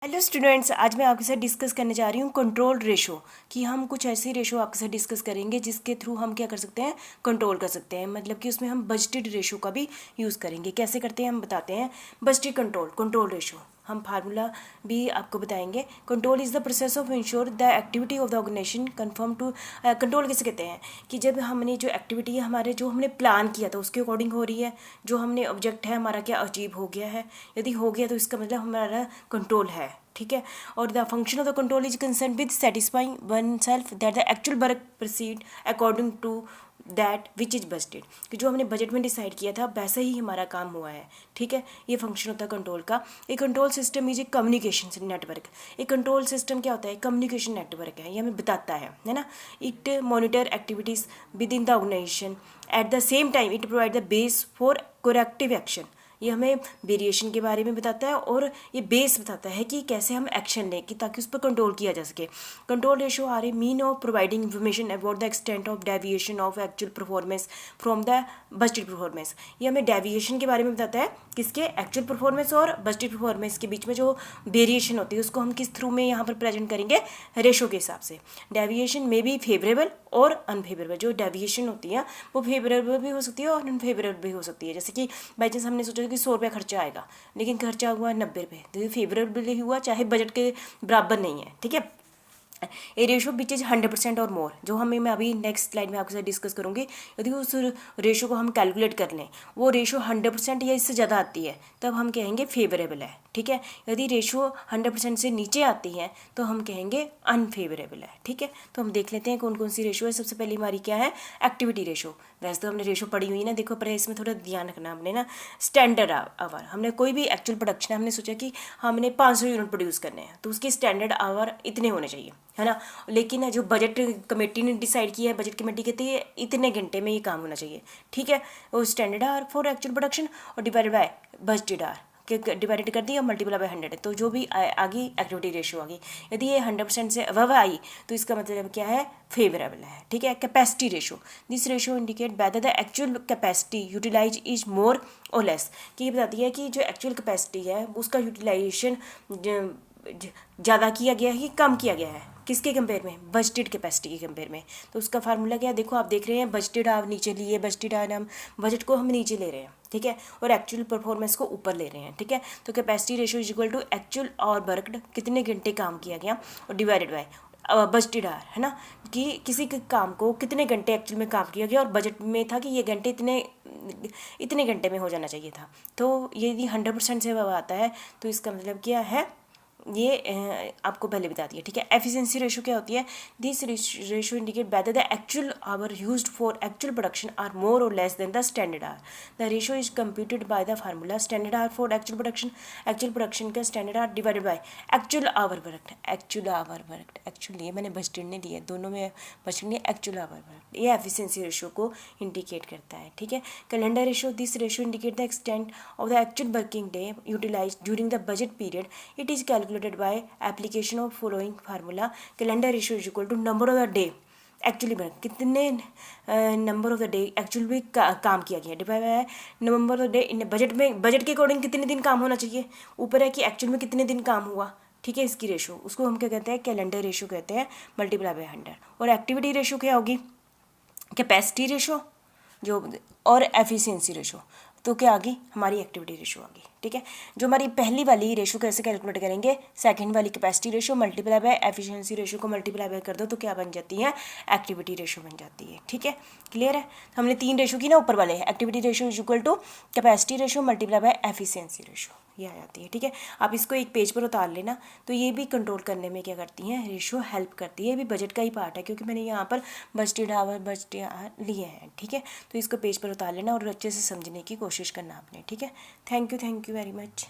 Hello students, आज मैं आपके साथ डिस्कस करने जा रही हूँ कंट्रोल रेशो। कि हम कुछ ऐसी रेशो आपके साथ डिस्कस करेंगे जिसके थ्रू हम क्या कर सकते हैं, कंट्रोल कर सकते हैं। मतलब कि उसमें हम बजटेड रेशो का भी यूज़ करेंगे। कैसे करते हैं हम बताते हैं। बजटेड कंट्रोल रेशो हम फार्मूला भी आपको बताएंगे। Control is the process of ensure the activity of the organisation confirm to. Control किसे कहते हैं कि जब हमने जो एक्टिविटी है हमारे जो हमने प्लान किया था उसके अकॉर्डिंग हो रही है, जो हमने ऑब्जेक्ट है हमारा क्या अचीव हो गया है। यदि हो गया तो इसका मतलब हमारा कंट्रोल है, ठीक है। और the function of the control is concern with satisfying one self that the actual work proceed according to that which is budgeted. कि जो हमने बजट में डिसाइड किया था वैसा ही हमारा काम हुआ है, ठीक है। ये फंक्शन होता है कंट्रोल का। एक control system is a communication network. एक कंट्रोल सिस्टम क्या होता है, कम्युनिकेशन नेटवर्क है, ये हमें बताता है ना। It monitor activities with in the organisation at the same time it provide the base for corrective action. ये हमें वेरिएशन के बारे में बताता है और ये बेस बताता है कि कैसे हम एक्शन लें कि ताकि उस पर कंट्रोल किया जा सके। Control ratio are a mean of providing information about the extent of deviation of actual performance from the budgeted performance. ये हमें डेविएशन के बारे में बताता है, किसके, एक्चुअल परफॉर्मेंस और बजटेड परफॉर्मेंस के बीच में जो वेरिएशन होती है उसको हम किस थ्रू में यहाँ पर प्रेजेंट करेंगे, रेशो के हिसाब से। डेविएशन में भी फेवरेबल और अनफेवरेबल। जो डेविएशन होती है वो फेवरेबल भी हो सकती है और अनफेवरेबल भी हो सकती है। जैसे कि बाई चांस हमने सोचा कि 100 रुपया खर्चा आएगा लेकिन खर्चा हुआ 90 रुपये, तो ये फेवरेबल ही हुआ, चाहे बजट के बराबर नहीं है, ठीक है। ए रेशो विच इज 100% और मोर, जो मैं अभी नेक्स्ट स्लाइड में आपके साथ डिस्कस करूँगी। यदि उस रेशो को हम कैलकुलेट कर लें, वो रेशो 100% या इससे ज़्यादा आती है तब हम कहेंगे फेवरेबल है, ठीक है। यदि रेशो 100% से नीचे आती है तो हम कहेंगे अनफेवरेबल है, ठीक है। तो हम देख लेते हैं कौन कौन सी रेशो है। सबसे पहली हमारी क्या है, एक्टिविटी रेशो। वैसे तो हमने रेशो पढ़ी हुई है ना, देखो पर इसमें थोड़ा ध्यान रखना हमने ना। स्टैंडर्ड आवर, हमने कोई भी एक्चुअल प्रोडक्शन है, हमने सोचा कि हमने 500 यूनिट प्रोड्यूस करने हैं तो उसके स्टैंडर्ड आवर इतने होने चाहिए, है ना। लेकिन जो बजट कमेटी ने डिसाइड किया है, बजट कमेटी कहती है इतने घंटे में ये काम होना चाहिए, ठीक है। वो standard hour for actual production और डिवाइडेड बाय बजटेड आवर के डिवाइडेड कर दिया और मल्टीप्लाई बाय 100, तो जो भी आगी एक्टिविटी रेशियो आ गई। यदि ये 100% से अबव आई तो इसका मतलब क्या है, फेवरेबल है, ठीक है। Capacity ratio, this ratio indicate whether the actual capacity utilise is more or less. कि ये बताती है कि जो एक्चुअल कैपेसिटी है उसका यूटिलाइजेशन ज़्यादा किया गया है कि कम किया गया है, किसके कंपेयर में, बजटेड कैपेसिटी के कंपेयर में। तो उसका फार्मूला क्या है, देखो आप देख रहे हैं, बजटेड आवर नीचे लिए, बजटेड आवर हम बजट को हम नीचे ले रहे हैं, ठीक है, और एक्चुअल परफॉर्मेंस को ऊपर ले रहे हैं, ठीक है। तो capacity ratio is equal to actual hours worked, कितने घंटे काम किया गया, और डिवाइडेड बाय बजटेड आवर, है ना। कि किसी के काम को कितने घंटे एक्चुअल में काम किया गया और बजट में था कि ये घंटे इतने घंटे में हो जाना चाहिए था। तो यदि 100% से वह आता है तो इसका मतलब क्या है, ये आपको पहले बता दिया, ठीक है। एफिशिएंसी रेशो क्या होती है, this ratio indicate whether the actual hour used for actual production are more or less than the standard hour. The ratio is computed by the formula standard hour for actual production का standard hour divided by actual hour worked. Actual ये मैंने budgeted ने दिया, दोनों में budgeted ने actual hour worked. ये efficiency ratio को इंडिकेट करता है, ठीक है। Calendar ratio, this ratio indicate the extent of the actual working day utilise during the budget period. It is calculated by application of following formula. Calendar ratio is equal to number of the day actually कितने number of the day actually काम किया गया divide by number of the day in budget में, budget के according कितने दिन काम होना चाहिए, ऊपर है कि एक्चुअल में कितने दिन काम हुआ, ठीक है। इसकी रेशो उसको हम क्या कहते हैं, कैलेंडर रेशो कहते हैं, मल्टीप्लाई बाय 100। और एक्टिविटी रेशो क्या होगी, कैपेसिटी रेशो जो, और एफिशिएंसी रेशो। तो क्या आ गई, हमारी एक्टिविटी रेशो आ गई, ठीक है। जो हमारी पहली वाली रेशो कैसे कैलकुलेट करेंगे, सेकंड वाली capacity ratio multiply by efficiency ratio को मल्टीप्लाई बाय कर दो तो क्या बन जाती है, एक्टिविटी रेशो बन जाती है, ठीक है। क्लियर है। तो हमने 3 रेशो की ना ऊपर वाले, activity ratio is equal to capacity ratio multiply by efficiency ratio, ये आ जाती है, ठीक है। आप इसको एक पेज पर उतार लेना। तो ये भी कंट्रोल करने में क्या करती हैं, रेशो हेल्प करती है। ये भी बजट का ही पार्ट है क्योंकि मैंने यहाँ पर बजटेड आवर लिए हैं, ठीक है। तो इसको पेज पर उतार लेना और अच्छे से समझने की कोशिश करना आपने, ठीक है। Thank you very much.